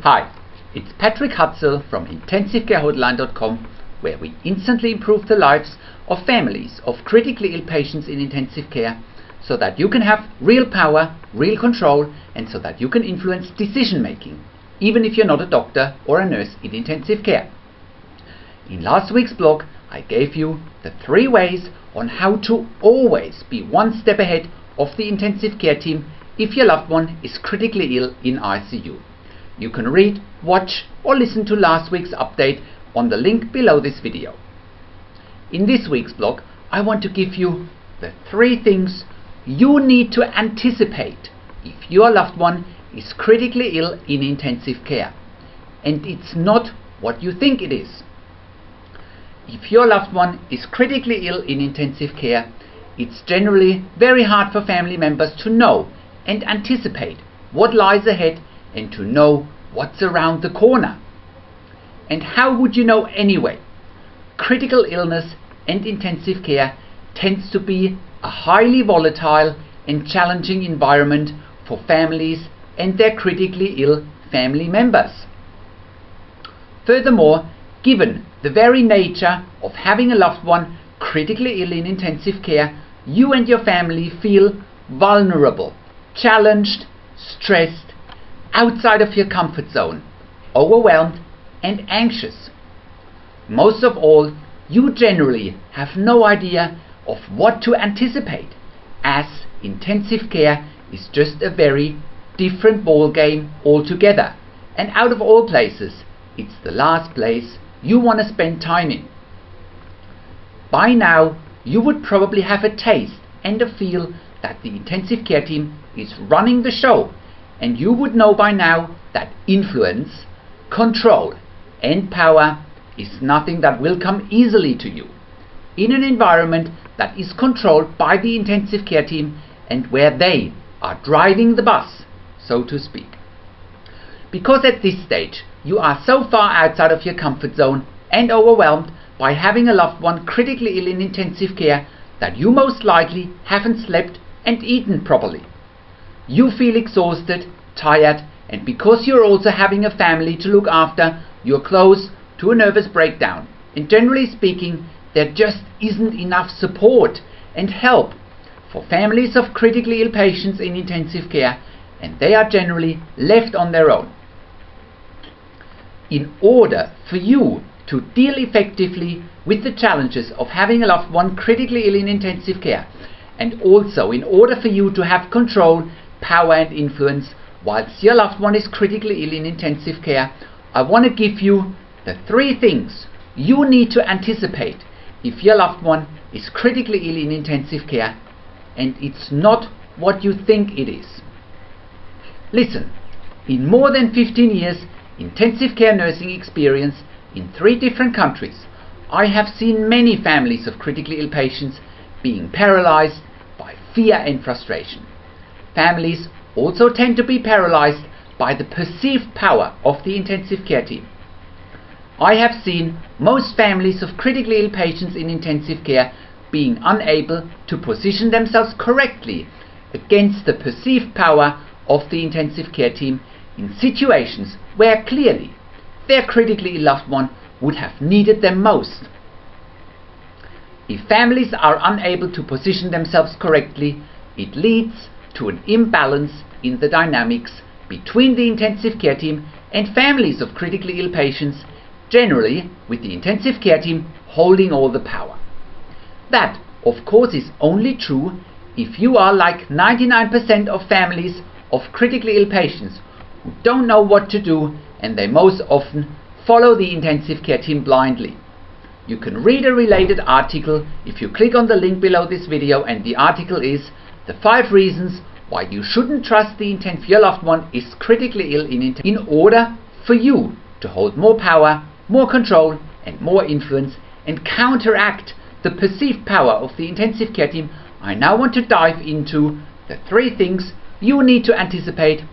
Hi, it's Patrick Hutzel from IntensiveCareHotline.com, where we instantly improve the lives of families of critically ill patients in intensive care so that you can have real power, real control, and so that you can influence decision making, even if you're not a doctor or a nurse in intensive care. In last week's blog, I gave you the 3 ways on how to always be one step ahead of the intensive care team if your loved one is critically ill in ICU. You can read, watch or listen to last week's update on the link below this video. In this week's blog, I want to give you the 3 things you need to anticipate if your loved one is critically ill in intensive care. And it's not what you think it is. If your loved one is critically ill in intensive care, it's generally very hard for family members to know and anticipate what lies ahead and to know what's around the corner. And how would you know anyway? Critical illness and intensive care tends to be a highly volatile and challenging environment for families and their critically ill family members. Furthermore, given the very nature of having a loved one critically ill in intensive care, you and your family feel vulnerable, challenged, stressed, outside of your comfort zone, overwhelmed and anxious. Most of all, you generally have no idea of what to anticipate, as intensive care is just a very different ball game altogether, and out of all places, it's the last place you want to spend time in. By now, you would probably have a taste and a feel that the intensive care team is running the show, and you would know by now that influence, control and power is nothing that will come easily to you in an environment that is controlled by the intensive care team and where they are driving the bus, so to speak. Because at this stage you are so far outside of your comfort zone and overwhelmed by having a loved one critically ill in intensive care that you most likely haven't slept and eaten properly. You feel exhausted, tired, and because you're also having a family to look after, you're close to a nervous breakdown. And generally speaking, there just isn't enough support and help for families of critically ill patients in intensive care, and they are generally left on their own. In order for you to deal effectively with the challenges of having a loved one critically ill in intensive care, and also in order for you to have control, power and influence whilst your loved one is critically ill in intensive care, I want to give you the 3 things you need to anticipate if your loved one is critically ill in intensive care and it's not what you think it is. Listen, in more than 15 years intensive care nursing experience in 3 different countries, I have seen many families of critically ill patients being paralyzed by fear and frustration. Families also tend to be paralyzed by the perceived power of the intensive care team. I have seen most families of critically ill patients in intensive care being unable to position themselves correctly against the perceived power of the intensive care team in situations where clearly their critically ill loved one would have needed them most. If families are unable to position themselves correctly, it leads to an imbalance in the dynamics between the intensive care team and families of critically ill patients, generally with the intensive care team holding all the power. That, of course, is only true if you are like 99% of families of critically ill patients who don't know what to do, and they most often follow the intensive care team blindly. You can read a related article if you click on the link below this video, and the article is the 5 reasons why you shouldn't trust the intent your loved one is critically ill in order for you to hold more power, more control and more influence and counteract the perceived power of the intensive care team. I now want to dive into the 3 things you need to anticipate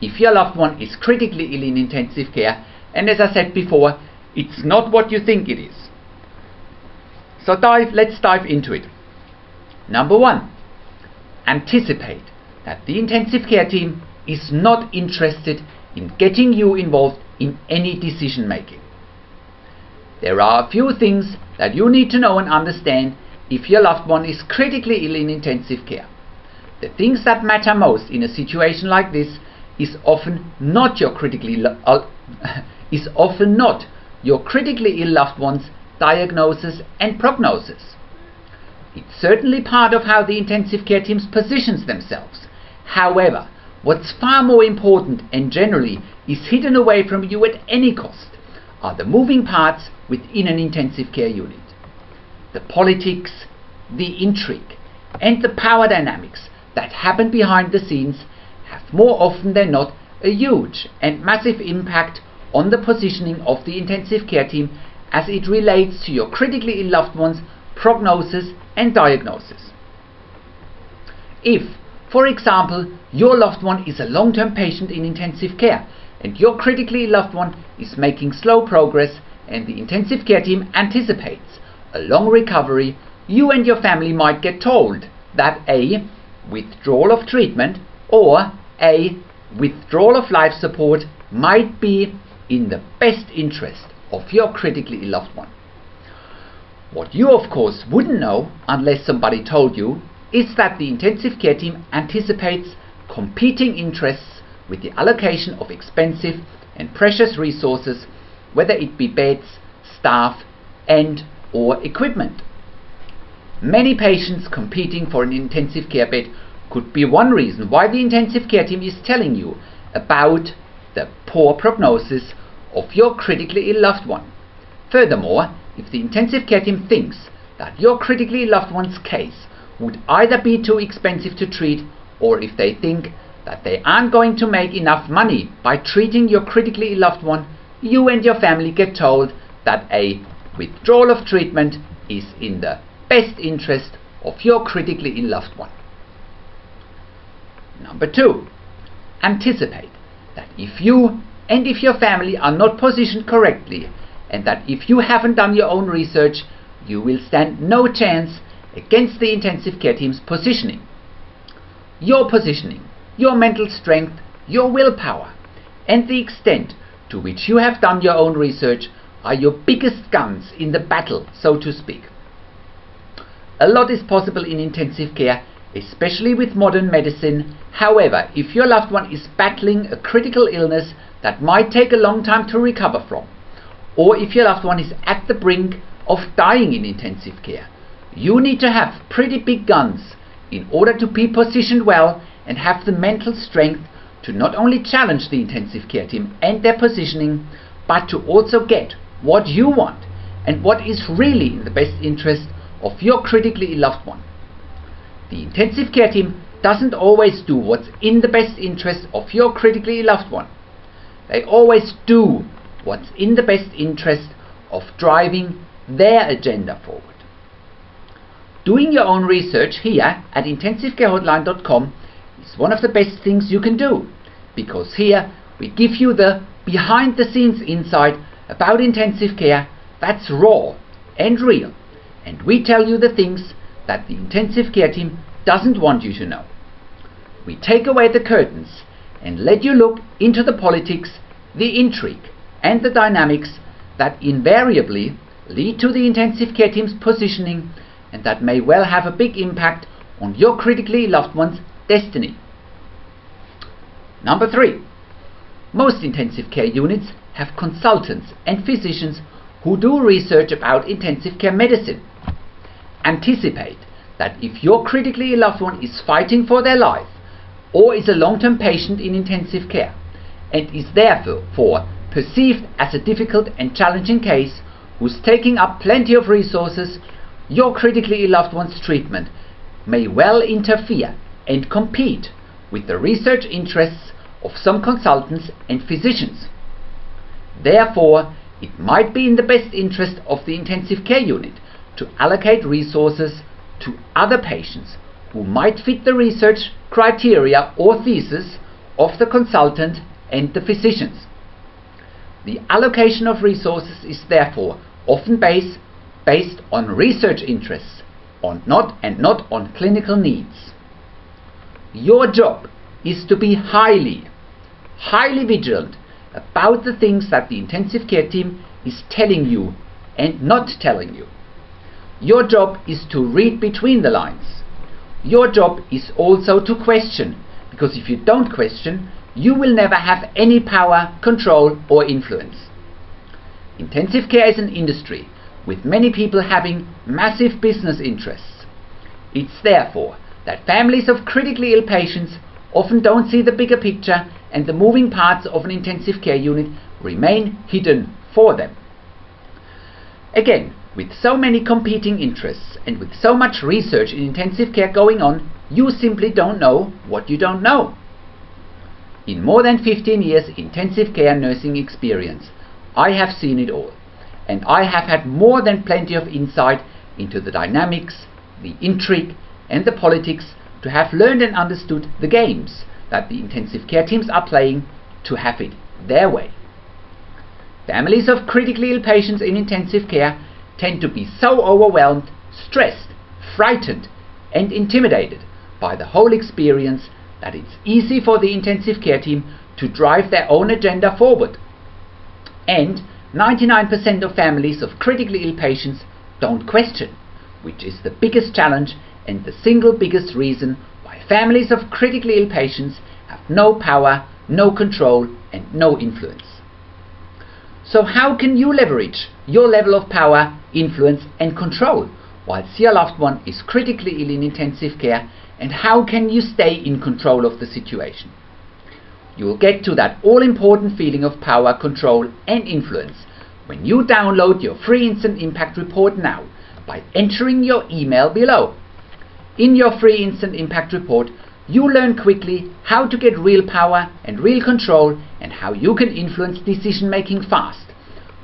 if your loved one is critically ill in intensive care, and as I said before, it's not what you think it is. So let's dive into it. Number 1, anticipate that the intensive care team is not interested in getting you involved in any decision making. There are a few things that you need to know and understand if your loved one is critically ill in intensive care. The things that matter most in a situation like this is often not your critically ill loved one's diagnosis and prognosis. It's certainly part of how the intensive care teams positions themselves. However, what's far more important and generally is hidden away from you at any cost are the moving parts within an intensive care unit. The politics, the intrigue, and the power dynamics that happen behind the scenes have more often than not a huge and massive impact on the positioning of the intensive care team as it relates to your critically ill loved one's prognosis and diagnosis. If, for example, your loved one is a long-term patient in intensive care and your critically ill loved one is making slow progress and the intensive care team anticipates a long recovery, you and your family might get told that a withdrawal of treatment or a withdrawal of life support might be in the best interest of your critically ill loved one. What you of course wouldn't know unless somebody told you is that the intensive care team anticipates competing interests with the allocation of expensive and precious resources, whether it be beds, staff and or equipment. Many patients competing for an intensive care bed could be one reason why the intensive care team is telling you about the poor prognosis of your critically ill loved one. Furthermore, if the intensive care team thinks that your critically ill loved one's case would either be too expensive to treat, or if they think that they aren't going to make enough money by treating your critically ill loved one, you and your family get told that a withdrawal of treatment is in the best interest of your critically ill loved one. Number 2. Anticipate that if you and if your family are not positioned correctly, and that if you haven't done your own research, you will stand no chance against the intensive care team's positioning. Your positioning, your mental strength, your willpower, and the extent to which you have done your own research are your biggest guns in the battle, so to speak. A lot is possible in intensive care, especially with modern medicine. However, if your loved one is battling a critical illness that might take a long time to recover from, or if your loved one is at the brink of dying in intensive care, you need to have pretty big guns in order to be positioned well and have the mental strength to not only challenge the intensive care team and their positioning, but to also get what you want and what is really in the best interest of your critically ill loved one. The intensive care team doesn't always do what's in the best interest of your critically ill loved one. They always do what's in the best interest of driving their agenda forward. Doing your own research here at intensivecarehotline.com is one of the best things you can do, because here we give you the behind the scenes insight about intensive care that's raw and real, and we tell you the things that the intensive care team doesn't want you to know. We take away the curtains and let you look into the politics, the intrigue and the dynamics that invariably lead to the intensive care team's positioning and that may well have a big impact on your critically loved one's destiny. Number 3. Most intensive care units have consultants and physicians who do research about intensive care medicine. Anticipate that if your critically ill loved one is fighting for their life or is a long-term patient in intensive care and is therefore perceived as a difficult and challenging case who's taking up plenty of resources, your critically ill loved one's treatment may well interfere and compete with the research interests of some consultants and physicians. Therefore, it might be in the best interest of the intensive care unit to allocate resources to other patients who might fit the research criteria or thesis of the consultant and the physicians. The allocation of resources is therefore often based on research interests, not on clinical needs. Your job is to be highly vigilant about the things that the intensive care team is telling you and not telling you. Your job is to read between the lines. Your job is also to question, because if you don't question, you will never have any power, control or influence. Intensive care is an industry with many people having massive business interests. It's therefore that families of critically ill patients often don't see the bigger picture, and the moving parts of an intensive care unit remain hidden for them. Again, with so many competing interests and with so much research in intensive care going on, you simply don't know what you don't know. In more than 15 years intensive care nursing experience, I have seen it all, and I have had more than plenty of insight into the dynamics, the intrigue and the politics to have learned and understood the games that the intensive care teams are playing to have it their way. Families of critically ill patients in intensive care tend to be so overwhelmed, stressed, frightened and intimidated by the whole experience that it's easy for the intensive care team to drive their own agenda forward. And 99% of families of critically ill patients don't question, which is the biggest challenge and the single biggest reason why families of critically ill patients have no power, no control and no influence. So how can you leverage your level of power, influence and control whilst your loved one is critically ill in intensive care, and how can you stay in control of the situation? You will get to that all-important feeling of power, control and influence when you download your free Instant Impact Report now by entering your email below. In your free Instant Impact Report, you learn quickly how to get real power and real control and how you can influence decision making fast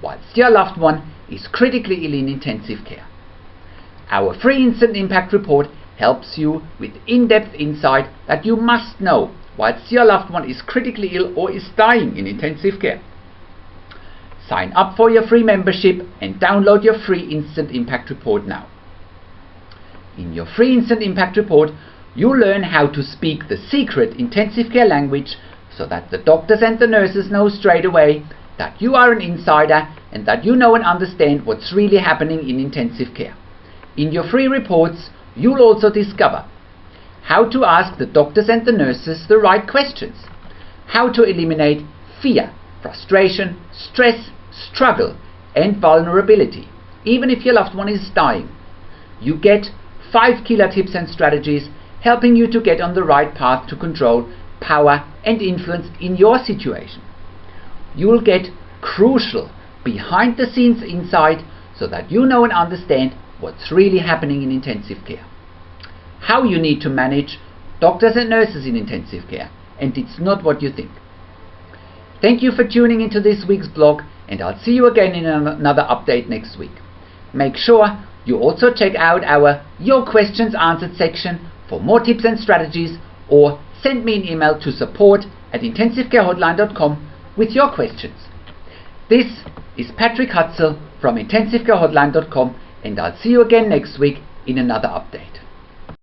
whilst your loved one is critically ill in intensive care. Our free Instant Impact Report helps you with in-depth insight that you must know whilst your loved one is critically ill or is dying in intensive care. Sign up for your free membership and download your free Instant Impact Report now. In your free Instant Impact Report, you'll learn how to speak the secret intensive care language so that the doctors and the nurses know straight away that you are an insider and that you know and understand what's really happening in intensive care. In your free reports, you'll also discover how to ask the doctors and the nurses the right questions, how to eliminate fear, frustration, stress, struggle and vulnerability, even if your loved one is dying. You get 5 killer tips and strategies helping you to get on the right path to control, power and influence in your situation. You will get crucial behind the scenes insight so that you know and understand what's really happening in intensive care, how you need to manage doctors and nurses in intensive care, and it's not what you think. Thank you for tuning into this week's blog, and I'll see you again in another update next week. Make sure you also check out our Your Questions Answered section for more tips and strategies, or send me an email to support@intensivecarehotline.com with your questions. This is Patrick Hutzel from intensivecarehotline.com, and I'll see you again next week in another update.